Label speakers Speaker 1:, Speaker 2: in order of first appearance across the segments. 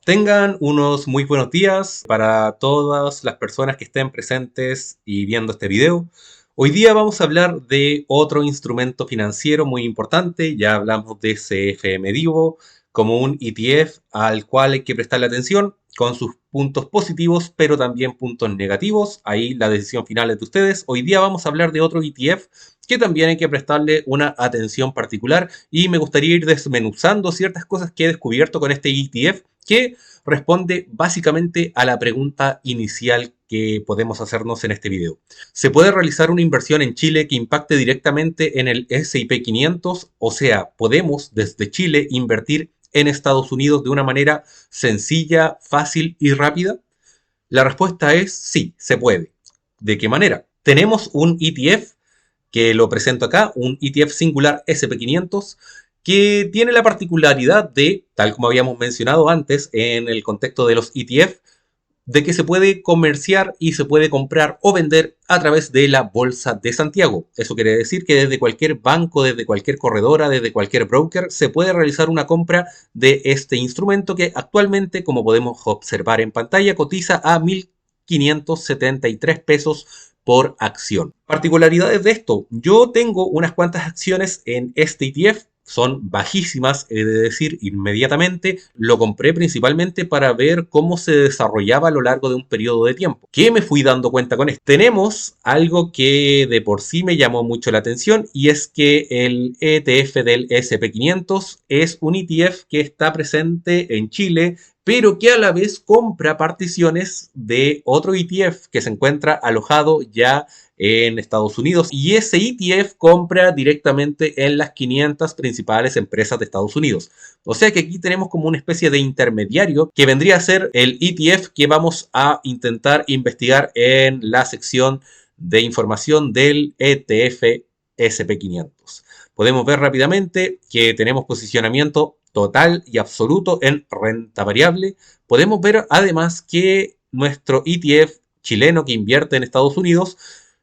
Speaker 1: Tengan unos muy buenos días para todas las personas que estén presentes y viendo este video. Hoy día vamos a hablar de otro instrumento financiero muy importante. Ya hablamos de CFM Divo como un ETF al cual hay que prestarle atención con sus puntos positivos, pero también puntos negativos. Ahí la decisión final es de ustedes. Hoy día vamos a hablar de otro ETF que también hay que prestarle una atención particular y me gustaría ir desmenuzando ciertas cosas que he descubierto con este ETF que responde básicamente a la pregunta inicial que podemos hacernos en este video. ¿Se puede realizar una inversión en Chile que impacte directamente en el S&P 500? O sea, ¿podemos desde Chile invertir en Estados Unidos de una manera sencilla, fácil y rápida? La respuesta es sí, se puede. ¿De qué manera? Tenemos un ETF que lo presento acá, un ETF singular SP500, que tiene la particularidad de, tal como habíamos mencionado antes en el contexto de los ETF, de que se puede comerciar y se puede comprar o vender a través de la Bolsa de Santiago. Eso quiere decir que desde cualquier banco, desde cualquier corredora, desde cualquier broker, se puede realizar una compra de este instrumento que actualmente, como podemos observar en pantalla, cotiza a 1.573 pesos por acción. Particularidades de esto, yo tengo unas cuantas acciones en este ETF, son bajísimas, he de decir inmediatamente. Lo compré principalmente para ver cómo se desarrollaba a lo largo de un periodo de tiempo. ¿Qué me fui dando cuenta con esto? Tenemos algo que de por sí me llamó mucho la atención y es que el ETF del SP500 es un ETF que está presente en Chile, pero que a la vez compra particiones de otro ETF que se encuentra alojado ya en Estados Unidos y ese ETF compra directamente en las 500 principales empresas de Estados Unidos. O sea que aquí tenemos como una especie de intermediario que vendría a ser el ETF que vamos a intentar investigar en la sección de información del ETF SP500. Podemos ver rápidamente que tenemos posicionamiento total y absoluto en renta variable. Podemos ver además que nuestro ETF chileno que invierte en Estados Unidos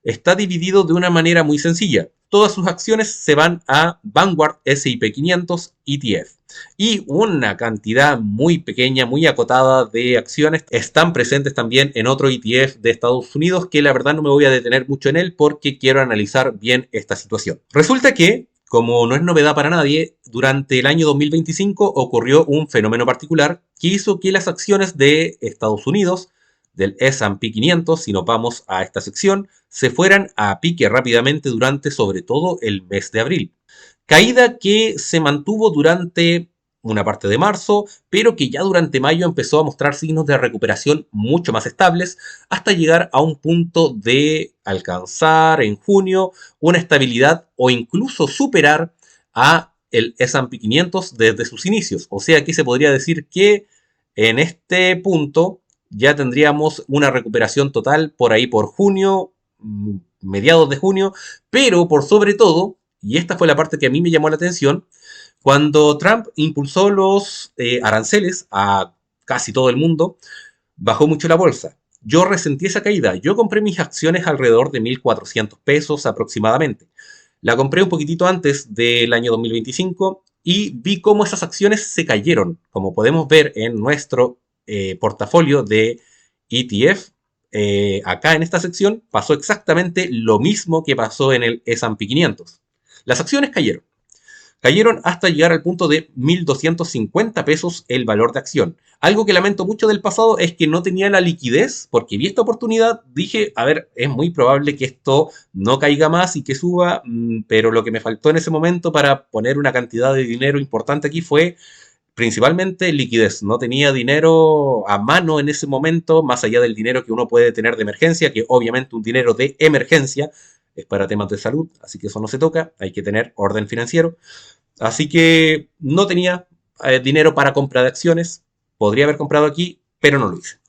Speaker 1: está dividido de una manera muy sencilla. Todas sus acciones se van a Vanguard S&P 500 ETF. Y una cantidad muy pequeña, muy acotada de acciones están presentes también en otro ETF de Estados Unidos que la verdad no me voy a detener mucho en él porque quiero analizar bien esta situación. Resulta que, como no es novedad para nadie, durante el año 2025 ocurrió un fenómeno particular que hizo que las acciones de Estados Unidos del S&P 500, si nos vamos a esta sección, se fueran a pique rápidamente durante sobre todo el mes de abril. Caída que se mantuvo durante una parte de marzo, pero que ya durante mayo empezó a mostrar signos de recuperación mucho más estables, hasta llegar a un punto de alcanzar en junio una estabilidad o incluso superar a el S&P 500 desde sus inicios. O sea que se podría decir que en este punto ya tendríamos una recuperación total por ahí por junio, mediados de junio, pero por sobre todo, y esta fue la parte que a mí me llamó la atención, cuando Trump impulsó los aranceles a casi todo el mundo, bajó mucho la bolsa. Yo resentí esa caída. Yo compré mis acciones alrededor de 1.400 pesos aproximadamente. La compré un poquitito antes del año 2025 y vi cómo esas acciones se cayeron. Como podemos ver en nuestro portafolio de ETF, acá en esta sección pasó exactamente lo mismo que pasó en el S&P 500. Las acciones cayeron. Cayeron hasta llegar al punto de 1.250 pesos el valor de acción. Algo que lamento mucho del pasado es que no tenía la liquidez, porque vi esta oportunidad, dije, a ver, es muy probable que esto no caiga más y que suba, pero lo que me faltó en ese momento para poner una cantidad de dinero importante aquí fue principalmente liquidez. No tenía dinero a mano en ese momento, más allá del dinero que uno puede tener de emergencia, que obviamente un dinero de emergencia es para temas de salud, así que eso no se toca, hay que tener orden financiero. Así que no tenía dinero para compra de acciones, podría haber comprado aquí, pero no lo hice.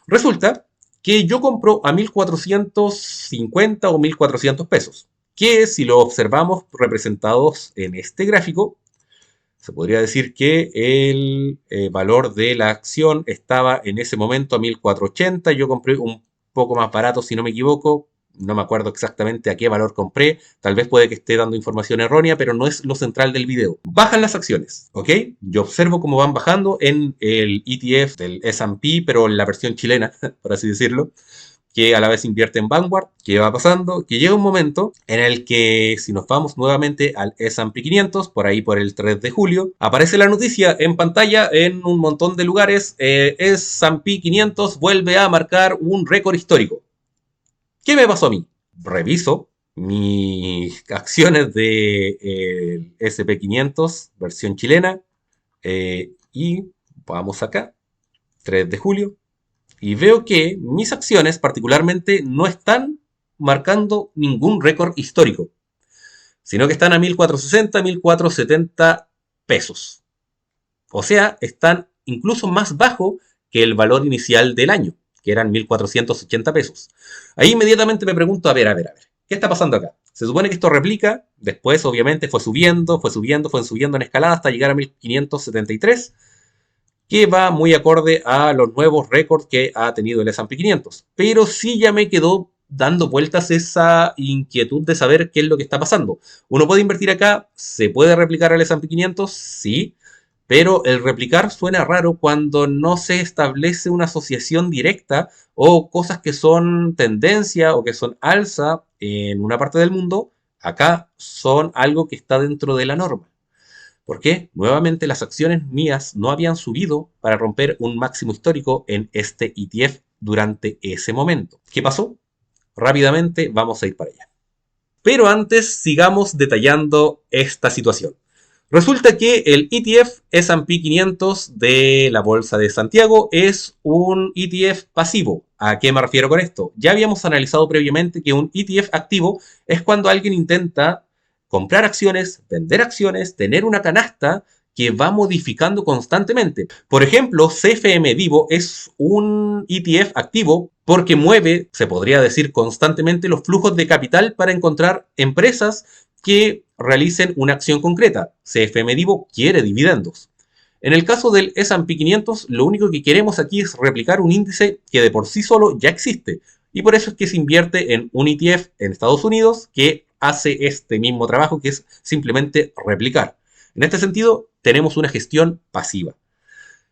Speaker 1: Resulta que yo compro a 1.450 o 1.400 pesos, que si lo observamos representados en este gráfico, se podría decir que el valor de la acción estaba en ese momento a 1.480. Yo compré un poco más barato, si no me equivoco, no me acuerdo exactamente a qué valor compré, tal vez puede que esté dando información errónea, pero no es lo central del video. Bajan las acciones, ¿ok? Yo observo cómo van bajando en el ETF del S&P, pero en la versión chilena, por así decirlo, que a la vez invierte en Vanguard. ¿Qué va pasando? Que llega un momento en el que, si nos vamos nuevamente al S&P 500, por ahí por el 3 de julio, aparece la noticia en pantalla en un montón de lugares. S&P 500 vuelve a marcar un récord histórico. ¿Qué me pasó a mí? Reviso mis acciones de S&P 500, versión chilena, y vamos acá, 3 de julio, y veo que mis acciones particularmente no están marcando ningún récord histórico, sino que están a 1460, 1470 pesos. O sea, están incluso más bajo que el valor inicial del año, que eran 1480 pesos. Ahí inmediatamente me pregunto, a ver, ¿qué está pasando acá? Se supone que esto replica, después obviamente fue subiendo en escalada hasta llegar a 1573, que va muy acorde a los nuevos récords que ha tenido el S&P 500. Pero sí ya me quedó dando vueltas esa inquietud de saber qué es lo que está pasando. Uno puede invertir acá, se puede replicar al S&P 500, sí, pero el replicar suena raro cuando no se establece una asociación directa o cosas que son tendencia o que son alza en una parte del mundo, acá son algo que está dentro de la norma. ¿Por qué? Nuevamente las acciones mías no habían subido para romper un máximo histórico en este ETF durante ese momento. ¿Qué pasó? Rápidamente vamos a ir para allá. Pero antes sigamos detallando esta situación. Resulta que el ETF S&P 500 de la Bolsa de Santiago es un ETF pasivo. ¿A qué me refiero con esto? Ya habíamos analizado previamente que un ETF activo es cuando alguien intenta comprar acciones, vender acciones, tener una canasta que va modificando constantemente. Por ejemplo, CFM Vivo es un ETF activo porque mueve, se podría decir, constantemente los flujos de capital para encontrar empresas que realicen una acción concreta. CFM Vivo quiere dividendos. En el caso del S&P 500, lo único que queremos aquí es replicar un índice que de por sí solo ya existe. Y por eso es que se invierte en un ETF en Estados Unidos que hace este mismo trabajo, que es simplemente replicar. En este sentido, tenemos una gestión pasiva.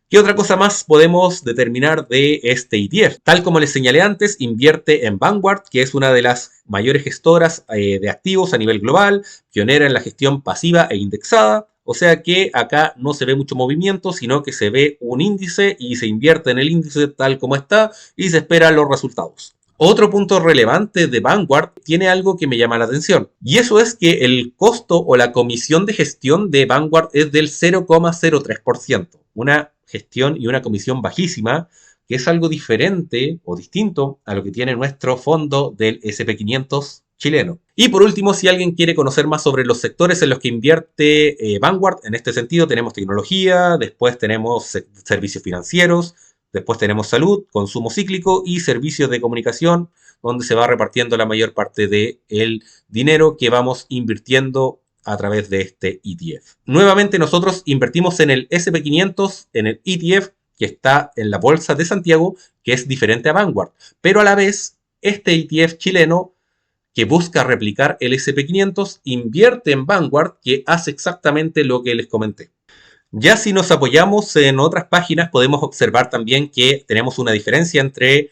Speaker 1: ¿Qué otra cosa más podemos determinar de este ETF? Tal como les señalé antes, invierte en Vanguard, que es una de las mayores gestoras de activos a nivel global, pionera en la gestión pasiva e indexada. O sea que acá no se ve mucho movimiento, sino que se ve un índice y se invierte en el índice tal como está y se esperan los resultados. Otro punto relevante de Vanguard tiene algo que me llama la atención, y eso es que el costo o la comisión de gestión de Vanguard es del 0,03%, una gestión y una comisión bajísima, que es algo diferente o distinto a lo que tiene nuestro fondo del S&P 500 chileno. Y por último, si alguien quiere conocer más sobre los sectores en los que invierte Vanguard, en este sentido tenemos tecnología, después tenemos servicios financieros, después tenemos salud, consumo cíclico y servicios de comunicación, donde se va repartiendo la mayor parte del dinero que vamos invirtiendo a través de este ETF. Nuevamente nosotros invertimos en el S&P 500, en el ETF que está en la Bolsa de Santiago, que es diferente a Vanguard, pero a la vez este ETF chileno que busca replicar el S&P 500 invierte en Vanguard, que hace exactamente lo que les comenté. Ya si nos apoyamos en otras páginas, podemos observar también que tenemos una diferencia entre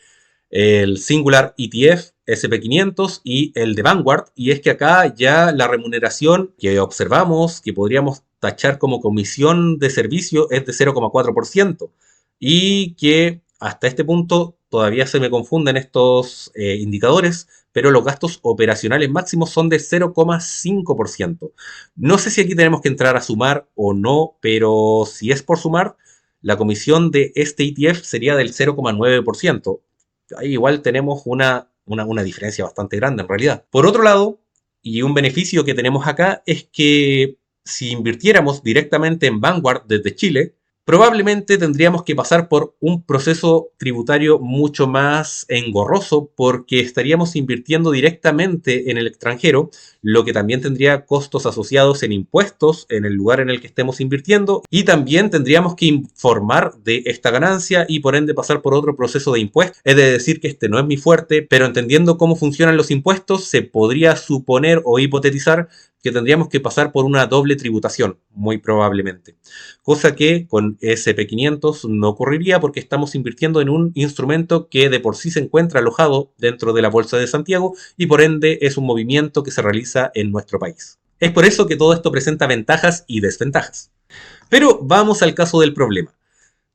Speaker 1: el Singular ETF S&P 500 y el de Vanguard, y es que acá ya la remuneración que observamos, que podríamos tachar como comisión de servicio, es de 0,4%, y que hasta este punto todavía se me confunden estos indicadores, pero los gastos operacionales máximos son de 0,5%. No sé si aquí tenemos que entrar a sumar o no, pero si es por sumar, la comisión de este ETF sería del 0,9%. Ahí igual tenemos una diferencia bastante grande en realidad. Por otro lado, y un beneficio que tenemos acá es que si invirtiéramos directamente en Vanguard desde Chile, probablemente tendríamos que pasar por un proceso tributario mucho más engorroso porque estaríamos invirtiendo directamente en el extranjero, lo que también tendría costos asociados en impuestos en el lugar en el que estemos invirtiendo y también tendríamos que informar de esta ganancia y por ende pasar por otro proceso de impuestos. Es de decir que este no es mi fuerte, pero entendiendo cómo funcionan los impuestos, se podría suponer o hipotetizar que tendríamos que pasar por una doble tributación, muy probablemente. Cosa que con SP500 no ocurriría porque estamos invirtiendo en un instrumento que de por sí se encuentra alojado dentro de la Bolsa de Santiago y por ende es un movimiento que se realiza en nuestro país. Es por eso que todo esto presenta ventajas y desventajas. Pero vamos al caso del problema.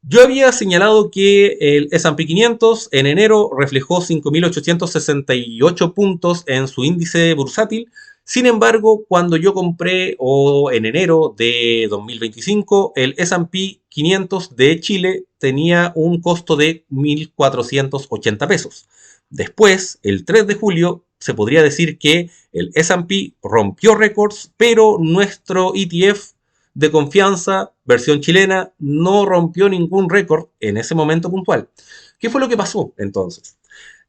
Speaker 1: Yo había señalado que el S&P 500 en enero reflejó 5.868 puntos en su índice bursátil. Sin embargo, cuando yo compré o en enero de 2025, el S&P 500 de Chile tenía un costo de 1.480 pesos. Después, el 3 de julio, se podría decir que el S&P rompió récords, pero nuestro ETF de confianza, versión chilena, no rompió ningún récord en ese momento puntual. ¿Qué fue lo que pasó entonces?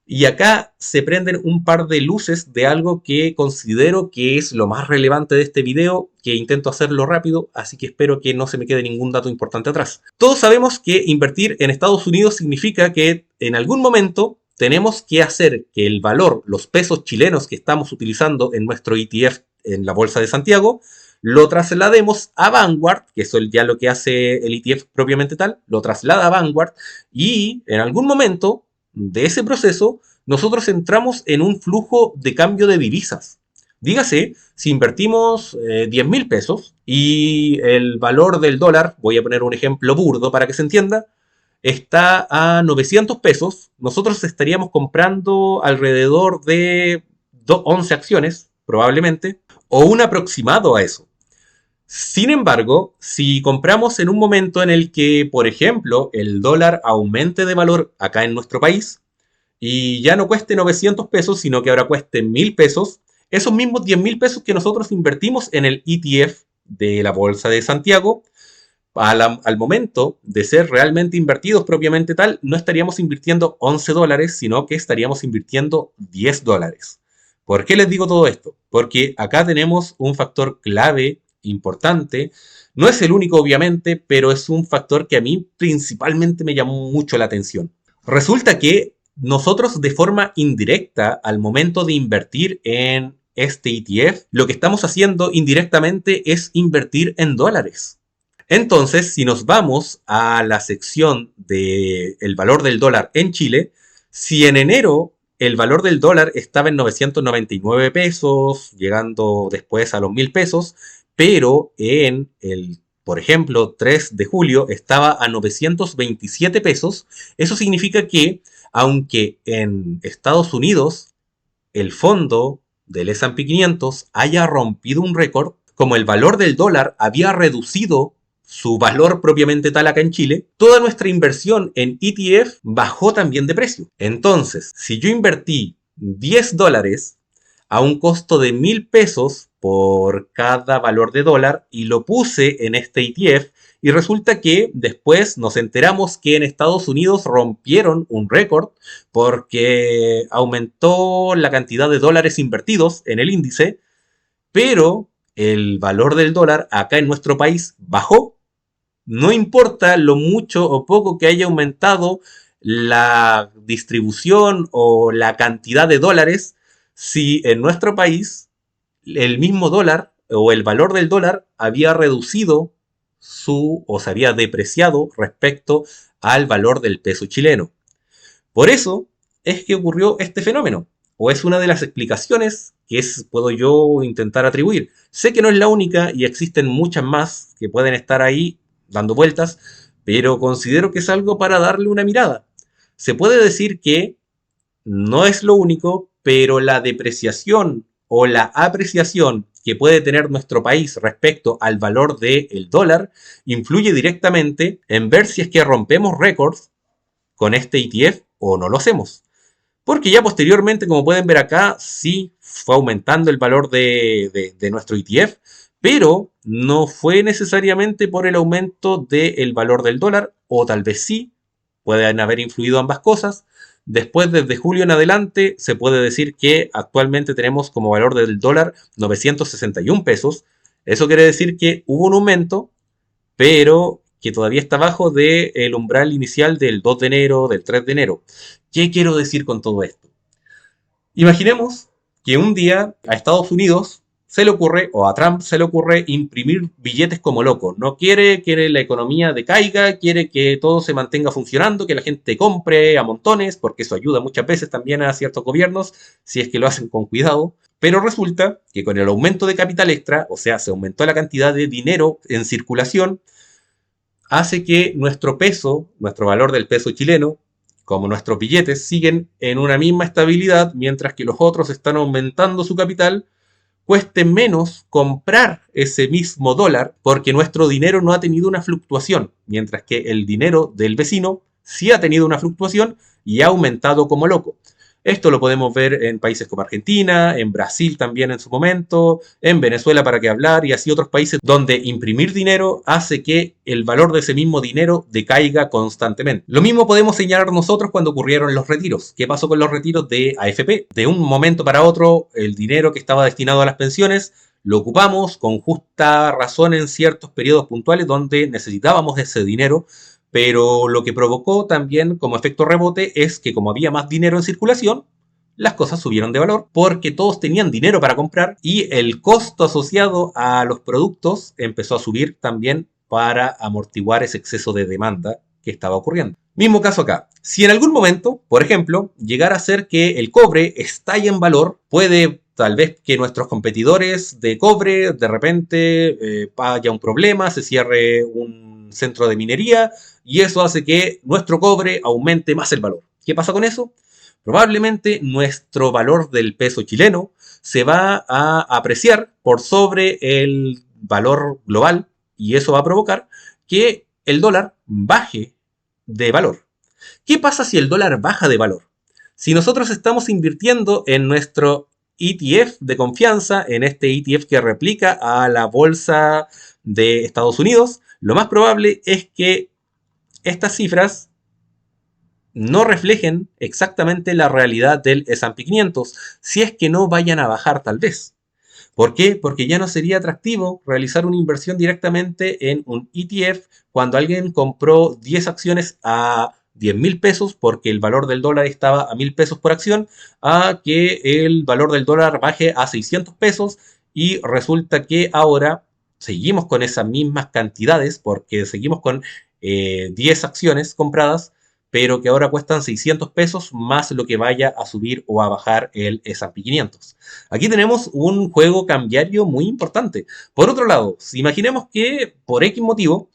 Speaker 1: Y acá se prenden un par de luces de algo que considero que es lo más relevante de este video, que intento hacerlo rápido, así que espero que no se me quede ningún dato importante atrás. Todos sabemos que invertir en Estados Unidos significa que en algún momento tenemos que hacer que el valor, los pesos chilenos que estamos utilizando en nuestro ETF en la Bolsa de Santiago, lo traslademos a Vanguard, que eso es ya lo que hace el ETF propiamente tal, lo traslada a Vanguard y en algún momento de ese proceso nosotros entramos en un flujo de cambio de divisas. Dígase, si invertimos 10.000 pesos y el valor del dólar, voy a poner un ejemplo burdo para que se entienda, está a 900 pesos, nosotros estaríamos comprando alrededor de 11 acciones, probablemente, o un aproximado a eso. Sin embargo, si compramos en un momento en el que, por ejemplo, el dólar aumente de valor acá en nuestro país y ya no cueste 900 pesos, sino que ahora cueste 1.000 pesos, esos mismos 10.000 pesos que nosotros invertimos en el ETF de la Bolsa de Santiago, al momento de ser realmente invertidos propiamente tal, no estaríamos invirtiendo 11 dólares, sino que estaríamos invirtiendo 10 dólares. ¿Por qué les digo todo esto? Porque acá tenemos un factor clave importante. No es el único, obviamente, pero es un factor que a mí principalmente me llamó mucho la atención. Resulta que nosotros de forma indirecta, al momento de invertir en este ETF, lo que estamos haciendo indirectamente es invertir en dólares. Entonces, si nos vamos a la sección del valor del dólar en Chile, si en enero el valor del dólar estaba en 999 pesos, llegando después a los 1.000 pesos, pero en el, por ejemplo, 3 de julio estaba a 927 pesos, eso significa que, aunque en Estados Unidos el fondo del S&P 500 haya rompido un récord, como el valor del dólar había reducido su valor propiamente tal acá en Chile, toda nuestra inversión en ETF bajó también de precio. Entonces, si yo invertí 10 dólares a un costo de 1.000 pesos por cada valor de dólar y lo puse en este ETF, y resulta que después nos enteramos que en Estados Unidos rompieron un récord porque aumentó la cantidad de dólares invertidos en el índice, pero el valor del dólar acá en nuestro país bajó. No importa lo mucho o poco que haya aumentado la distribución o la cantidad de dólares, si en nuestro país el mismo dólar o el valor del dólar había reducido o se había depreciado respecto al valor del peso chileno. Por eso es que ocurrió este fenómeno, o es una de las explicaciones que puedo yo intentar atribuir. Sé que no es la única y existen muchas más que pueden estar ahí dando vueltas, pero considero que es algo para darle una mirada. Se puede decir que no es lo único, pero la depreciación o la apreciación que puede tener nuestro país respecto al valor del dólar influye directamente en ver si es que rompemos récords con este ETF o no lo hacemos. Porque ya posteriormente, como pueden ver acá, sí fue aumentando el valor de nuestro ETF, pero no fue necesariamente por el aumento del valor del dólar, o tal vez sí, pueden haber influido ambas cosas. Después, desde julio en adelante, se puede decir que actualmente tenemos como valor del dólar 961 pesos. Eso quiere decir que hubo un aumento, pero que todavía está bajo del umbral inicial del 2 de enero, del 3 de enero. ¿Qué quiero decir con todo esto? Imaginemos que un día a Estados Unidos se le ocurre, o a Trump se le ocurre, imprimir billetes como loco. No quiere la economía decaiga, quiere que todo se mantenga funcionando, que la gente compre a montones, porque eso ayuda muchas veces también a ciertos gobiernos, si es que lo hacen con cuidado. Pero resulta que con el aumento de capital extra, o sea, se aumentó la cantidad de dinero en circulación, hace que nuestro peso, nuestro valor del peso chileno, como nuestros billetes, siguen en una misma estabilidad, mientras que los otros están aumentando su capital, cueste menos comprar ese mismo dólar porque nuestro dinero no ha tenido una fluctuación, mientras que el dinero del vecino sí ha tenido una fluctuación y ha aumentado como loco. Esto lo podemos ver en países como Argentina, en Brasil también en su momento, en Venezuela para qué hablar y así otros países donde imprimir dinero hace que el valor de ese mismo dinero decaiga constantemente. Lo mismo podemos señalar nosotros cuando ocurrieron los retiros. ¿Qué pasó con los retiros de AFP? De un momento para otro, el dinero que estaba destinado a las pensiones lo ocupamos con justa razón en ciertos periodos puntuales donde necesitábamos ese dinero, pero lo que provocó también como efecto rebote es que como había más dinero en circulación, las cosas subieron de valor porque todos tenían dinero para comprar y el costo asociado a los productos empezó a subir también para amortiguar ese exceso de demanda que estaba ocurriendo. Mismo caso acá. Si en algún momento, por ejemplo, llegara a ser que el cobre estalle en valor, puede tal vez que nuestros competidores de cobre de repente haya un problema, se cierre un centro de minería y eso hace que nuestro cobre aumente más el valor. ¿Qué pasa con eso? Probablemente nuestro valor del peso chileno se va a apreciar por sobre el valor global y eso va a provocar que el dólar baje de valor. ¿Qué pasa si el dólar baja de valor? Si nosotros estamos invirtiendo en nuestro ETF de confianza, en este ETF que replica a la bolsa de Estados Unidos, lo más probable es que estas cifras no reflejen exactamente la realidad del S&P 500, si es que no vayan a bajar tal vez. ¿Por qué? Porque ya no sería atractivo realizar una inversión directamente en un ETF cuando alguien compró 10 acciones a 10.000 pesos porque el valor del dólar estaba a 1.000 pesos por acción, a que el valor del dólar baje a 600 pesos y resulta que ahora seguimos con esas mismas cantidades porque seguimos con 10 acciones compradas, pero que ahora cuestan 600 pesos más lo que vaya a subir o a bajar el S&P 500. Aquí tenemos un juego cambiario muy importante. Por otro lado, si imaginemos que por X motivo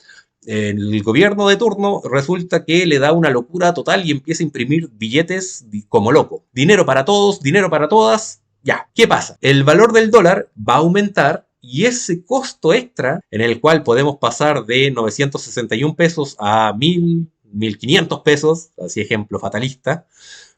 Speaker 1: el gobierno de turno resulta que le da una locura total y empieza a imprimir billetes como loco. Dinero para todos, dinero para todas. Ya, ¿qué pasa? El valor del dólar va a aumentar y ese costo extra en el cual podemos pasar de 961 pesos a 1.500 pesos, así ejemplo fatalista,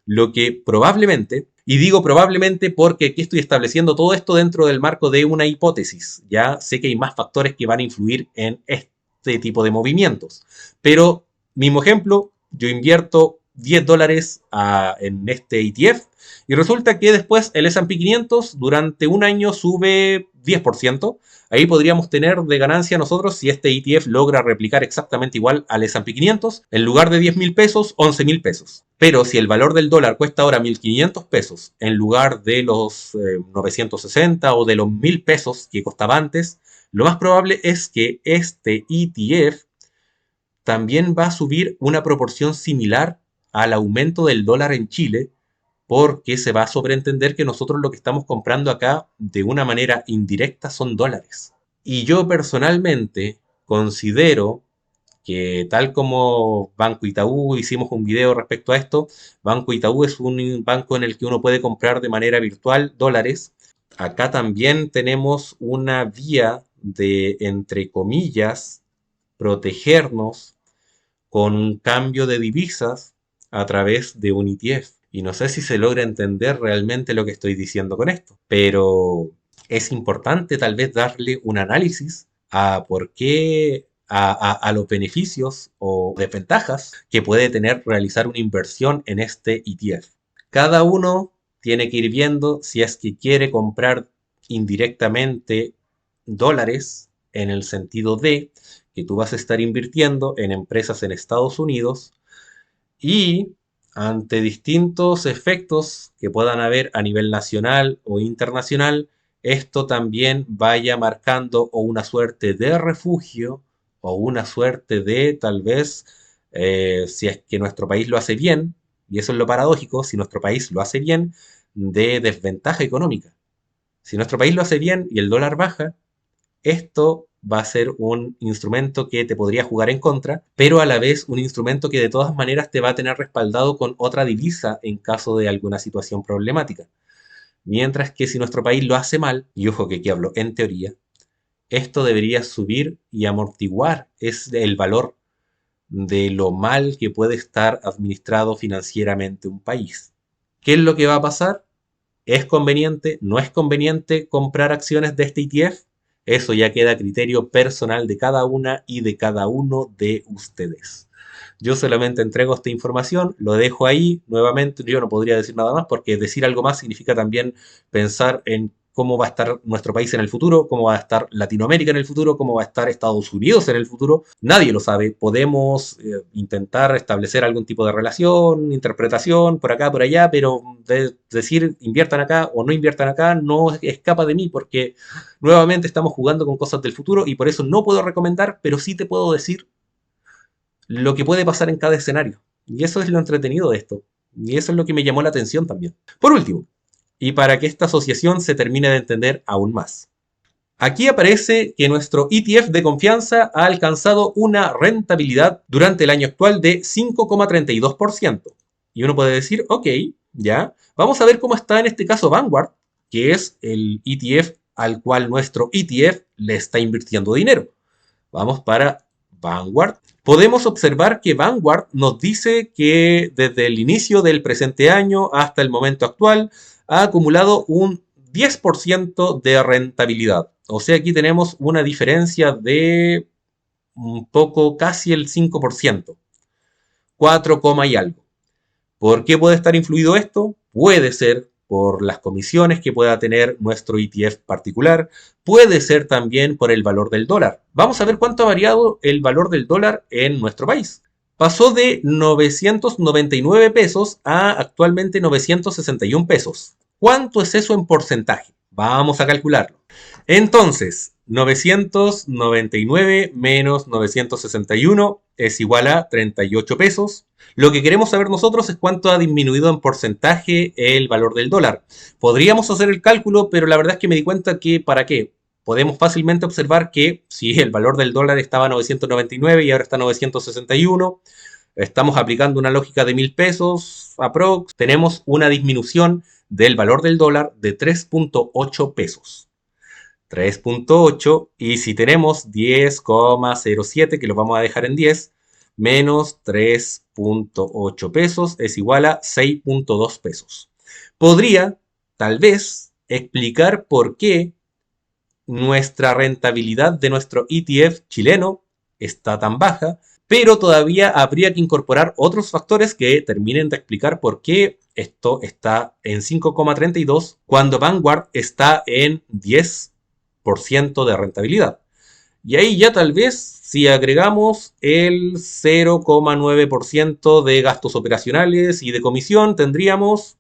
Speaker 1: lo que probablemente, y digo probablemente porque aquí estoy estableciendo todo esto dentro del marco de una hipótesis, ya sé que hay más factores que van a influir en este tipo de movimientos, pero mismo ejemplo, yo invierto $10 en este ETF y resulta que después el S&P 500 durante un año sube 10%. Ahí podríamos tener de ganancia nosotros si este ETF logra replicar exactamente igual al S&P 500, en lugar de 10.000 pesos, 11.000 pesos. Pero si el valor del dólar cuesta ahora 1.500 pesos en lugar de los 960 o de los 1.000 pesos que costaba antes, lo más probable es que este ETF también va a subir una proporción similar al aumento del dólar en Chile, porque se va a sobreentender que nosotros lo que estamos comprando acá de una manera indirecta son dólares. Y yo personalmente considero que tal como Banco Itaú, hicimos un video respecto a esto, Banco Itaú es un banco en el que uno puede comprar de manera virtual dólares. Acá también tenemos una vía de, entre comillas, protegernos con un cambio de divisas a través de un ETF. Y no sé si se logra entender realmente lo que estoy diciendo con esto, pero es importante tal vez darle un análisis a por qué, a los beneficios o desventajas que puede tener realizar una inversión en este ETF. Cada uno tiene que ir viendo si es que quiere comprar indirectamente dólares en el sentido de que tú vas a estar invirtiendo en empresas en Estados Unidos y ante distintos efectos que puedan haber a nivel nacional o internacional, esto también vaya marcando o una suerte de refugio o una suerte de tal vez, si es que nuestro país lo hace bien, y eso es lo paradójico, si nuestro país lo hace bien, de desventaja económica. Si nuestro país lo hace bien y el dólar baja, esto va a ser un instrumento que te podría jugar en contra, pero a la vez un instrumento que de todas maneras te va a tener respaldado con otra divisa en caso de alguna situación problemática. Mientras que si nuestro país lo hace mal, y ojo que aquí hablo en teoría, esto debería subir y amortiguar es el valor de lo mal que puede estar administrado financieramente un país. ¿Qué es lo que va a pasar? ¿Es conveniente? ¿No es conveniente comprar acciones de este ETF? Eso ya queda a criterio personal de cada una y de cada uno de ustedes. Yo solamente entrego esta información, lo dejo ahí. Nuevamente, yo no podría decir nada más porque decir algo más significa también pensar en cómo va a estar nuestro país en el futuro, cómo va a estar Latinoamérica en el futuro, cómo va a estar Estados Unidos en el futuro. Nadie lo sabe. Podemos intentar establecer algún tipo de relación, interpretación por acá, por allá, pero decir inviertan acá o no inviertan acá no escapa de mí porque nuevamente estamos jugando con cosas del futuro y por eso no puedo recomendar, pero sí te puedo decir lo que puede pasar en cada escenario. Y eso es lo entretenido de esto. Y eso es lo que me llamó la atención también. Por último, y para que esta asociación se termine de entender aún más. Aquí aparece que nuestro ETF de confianza ha alcanzado una rentabilidad durante el año actual de 5,32%. Y uno puede decir, ok, ya, vamos a ver cómo está en este caso Vanguard, que es el ETF al cual nuestro ETF le está invirtiendo dinero. Vamos para Vanguard. Podemos observar que Vanguard nos dice que desde el inicio del presente año hasta el momento actual ha acumulado un 10% de rentabilidad. O sea, aquí tenemos una diferencia de un poco, casi el 5%, 4, y algo. ¿Por qué puede estar influido esto? Puede ser por las comisiones que pueda tener nuestro ETF particular, puede ser también por el valor del dólar. Vamos a ver cuánto ha variado el valor del dólar en nuestro país. Pasó de 999 pesos a actualmente 961 pesos. ¿Cuánto es eso en porcentaje? Vamos a calcularlo. Entonces, 999 menos 961 es igual a 38 pesos. Lo que queremos saber nosotros es cuánto ha disminuido en porcentaje el valor del dólar. Podríamos hacer el cálculo, pero la verdad es que me di cuenta que ¿para qué? Podemos fácilmente observar que si el valor del dólar estaba a 999 y ahora está a 961, estamos aplicando una lógica de 1000 pesos aprox, tenemos una disminución del valor del dólar de 3.8 pesos. 3.8 y si tenemos 10,07 que lo vamos a dejar en 10 menos 3.8 pesos es igual a 6.2 pesos. Podría tal vez explicar por qué nuestra rentabilidad de nuestro ETF chileno está tan baja, pero todavía habría que incorporar otros factores que terminen de explicar por qué esto está en 5,32 cuando Vanguard está en 10% de rentabilidad. Y ahí ya tal vez si agregamos el 0,9% de gastos operacionales y de comisión tendríamos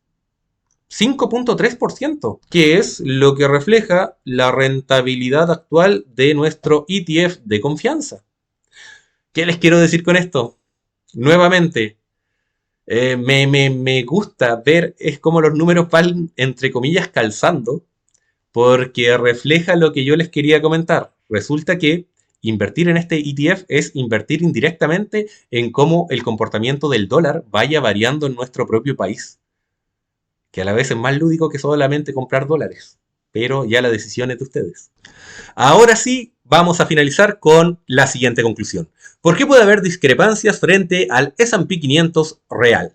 Speaker 1: 5.3%, que es lo que refleja la rentabilidad actual de nuestro ETF de confianza. ¿Qué les quiero decir con esto? Nuevamente, me gusta ver es como los números van, entre comillas, calzando, porque refleja lo que yo les quería comentar. Resulta que invertir en este ETF es invertir indirectamente en cómo el comportamiento del dólar vaya variando en nuestro propio país, que a la vez es más lúdico que solamente comprar dólares, pero ya la decisión es de ustedes. Ahora sí, vamos a finalizar con la siguiente conclusión. ¿Por qué puede haber discrepancias frente al S&P 500 real?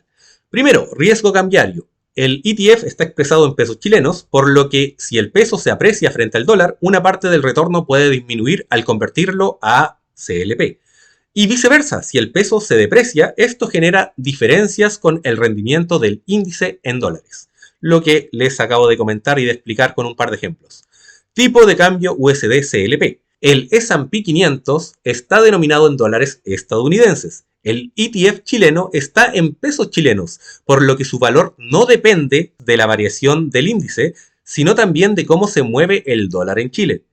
Speaker 1: Primero, riesgo cambiario. El ETF está expresado en pesos chilenos, por lo que si el peso se aprecia frente al dólar, una parte del retorno puede disminuir al convertirlo a CLP. Y viceversa, si el peso se deprecia, esto genera diferencias con el rendimiento del índice en dólares, lo que les acabo de comentar y de explicar con un par de ejemplos. Tipo de cambio USD-CLP. El S&P 500 está denominado en dólares estadounidenses. El ETF chileno está en pesos chilenos, por lo que su valor no depende de la variación del índice, sino también de cómo se mueve el dólar en Chile.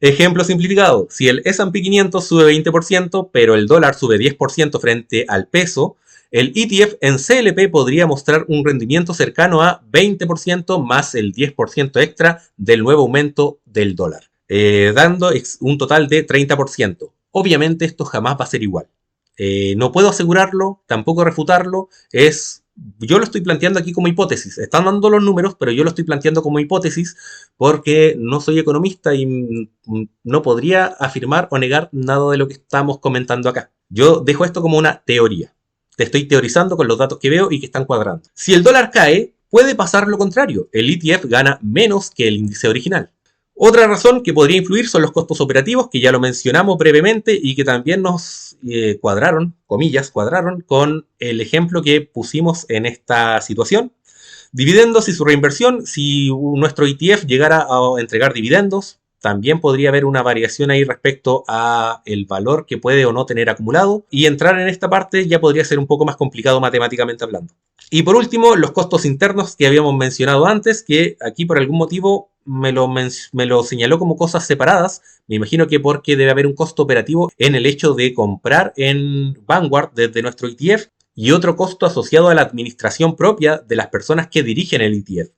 Speaker 1: Ejemplo simplificado, si el S&P 500 sube 20%, pero el dólar sube 10% frente al peso, el ETF en CLP podría mostrar un rendimiento cercano a 20% más el 10% extra del nuevo aumento del dólar, dando un total de 30%. Obviamente esto jamás va a ser igual. No puedo asegurarlo, tampoco refutarlo, yo lo estoy planteando aquí como hipótesis. Están dando los números, pero yo lo estoy planteando como hipótesis porque no soy economista y no podría afirmar o negar nada de lo que estamos comentando acá. Yo dejo esto como una teoría. Te estoy teorizando con los datos que veo y que están cuadrando. Si el dólar cae, puede pasar lo contrario. El ETF gana menos que el índice original. Otra razón que podría influir son los costos operativos, que ya lo mencionamos brevemente y que también nos cuadraron, comillas, cuadraron con el ejemplo que pusimos en esta situación. Dividendos y su reinversión, si nuestro ETF llegara a entregar dividendos, también podría haber una variación ahí respecto a el valor que puede o no tener acumulado, y entrar en esta parte ya podría ser un poco más complicado matemáticamente hablando. Y por último, los costos internos que habíamos mencionado antes, que aquí por algún motivo me lo señaló como cosas separadas. Me imagino que porque debe haber un costo operativo en el hecho de comprar en Vanguard desde nuestro ETF y otro costo asociado a la administración propia de las personas que dirigen el ETF.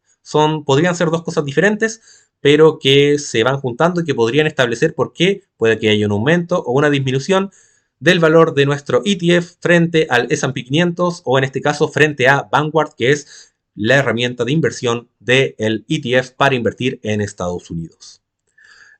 Speaker 1: Podrían ser dos cosas diferentes, pero que se van juntando y que podrían establecer por qué puede que haya un aumento o una disminución del valor de nuestro ETF frente al S&P 500 o en este caso frente a Vanguard, que es la herramienta de inversión del ETF para invertir en Estados Unidos.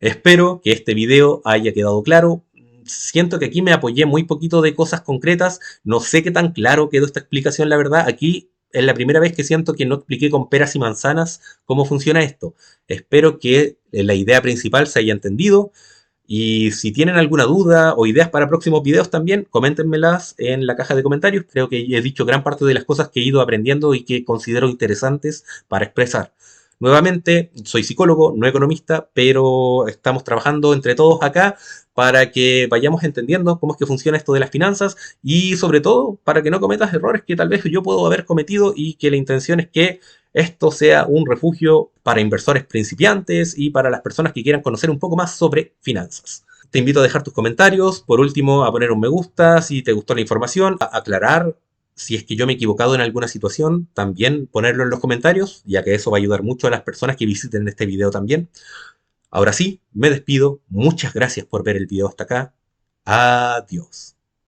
Speaker 1: Espero que este video haya quedado claro. Siento que aquí me apoyé muy poquito de cosas concretas. No sé qué tan claro quedó esta explicación, la verdad. Aquí es la primera vez que siento que no expliqué con peras y manzanas cómo funciona esto. Espero que la idea principal se haya entendido. Y si tienen alguna duda o ideas para próximos videos también, coméntenmelas en la caja de comentarios. Creo que he dicho gran parte de las cosas que he ido aprendiendo y que considero interesantes para expresar. Nuevamente, soy psicólogo, no economista, pero estamos trabajando entre todos acá para que vayamos entendiendo cómo es que funciona esto de las finanzas y sobre todo para que no cometas errores que tal vez yo puedo haber cometido y que la intención es que esto sea un refugio para inversores principiantes y para las personas que quieran conocer un poco más sobre finanzas. Te invito a dejar tus comentarios, por último a poner un me gusta si te gustó la información, a aclarar si es que yo me he equivocado en alguna situación, también ponerlo en los comentarios, ya que eso va a ayudar mucho a las personas que visiten este video también. Ahora sí, me despido, muchas gracias por ver el video hasta acá, adiós.